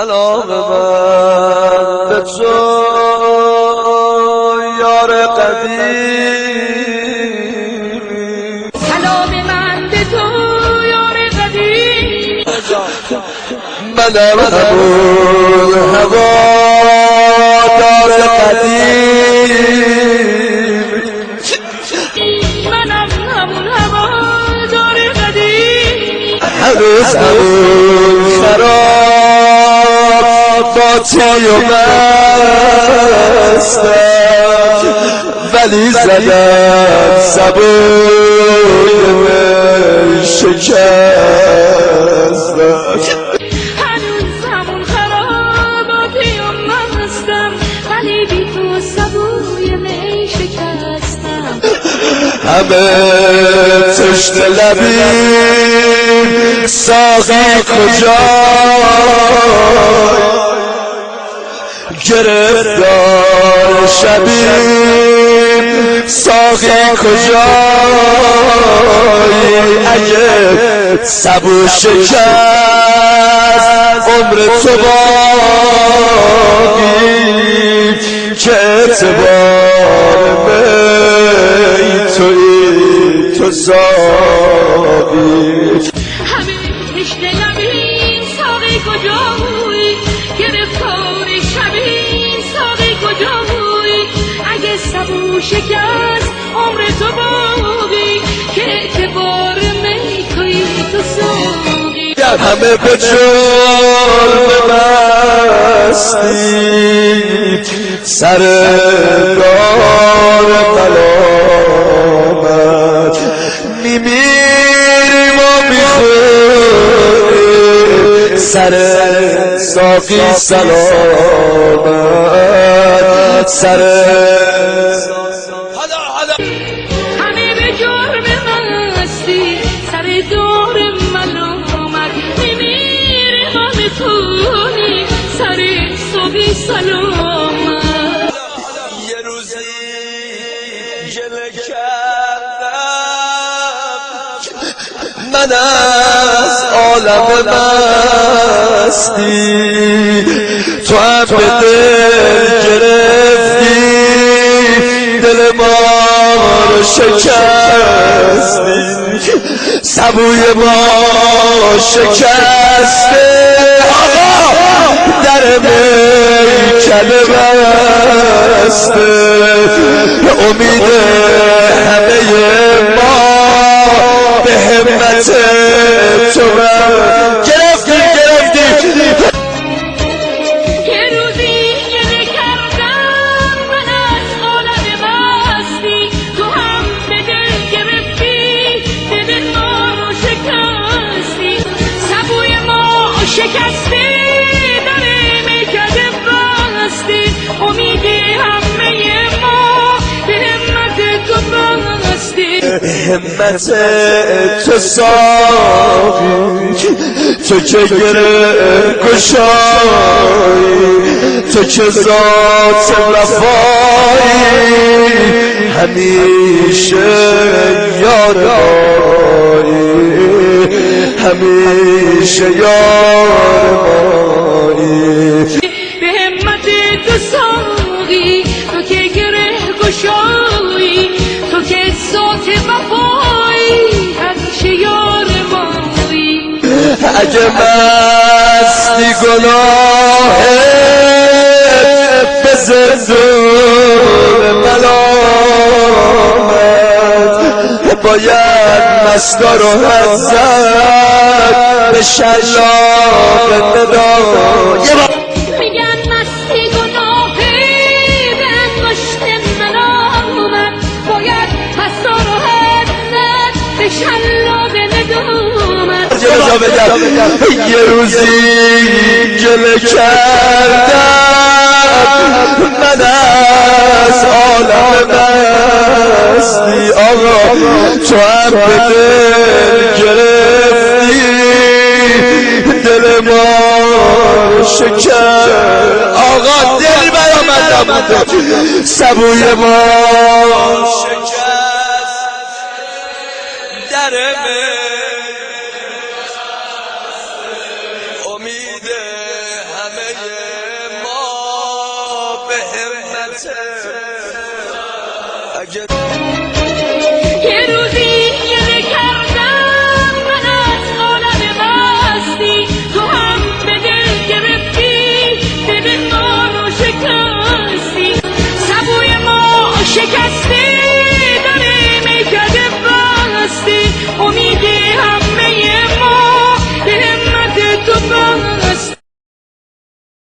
سلام من به تو یار قدیم، سلام من به تو یار قدیم، منم همون هوادار قدیم، منم همون هوادار قدیم، هنوز همون خراباتی و مستم، ولی زدم سبوی می شکستم. هنوز همون خراباتی و مستم، ولی بی تو سبوی می شکستم. همه تشت لبی ساقی کجای، گرفتار شبیم ساقی کجای، اگه سبو شکست عمر تو باقی، که اعتبار می تویی تو ساقی. همه تشنه لبیم ساقی کجایی، گرفتار شبیم ساقی کجایی، اگه سبو شکست عمر تو باقی، که اعتبار می تویی تو ساقی. همه به جرم مستی سر دار قلامت میمیریم و میخوریم، سر ساقی سلامت، سر همه به جرم مستی سر دار ملامت میمیریم و میخونیم، سر ساقی سلامت. یه روزی گله کردم من از عالم مستی، تو هم به دل گرفتی دل ما رو شکستی، سبوی ما شکسته آقا، در میکده بسته، امید همه ما به همت تو گرفتی. یه روزی گله کردم من از عالم مستی، تو هم به دل گرفتی دل ما رو شکستی، سبوی ما شکستی در میکده بستی، امید همه ما به همت تو بستی. همت تو ساقی، تو که گره گشایی، تو که ذات وفایی، همیشه یار مایی، همیشه یار مایی. به همت تو ساقی، تو که گره گشایی، تو که ذات وفایی، همیشه یار مایی. اگه مستی گناهه به زندون ملامت، باید مستا رو حد زد به شلاق ندام. میگن مستی گناهه به انگشت ملامت، باید مستا رو حد زد به شلاق ندامت. یه روزی گله کردم من از عالم مستی، آقا تو هم به دل گرفتی دل ما شکر، آقا دل برا من نبوده، سبوی ما شکست در امید همه چه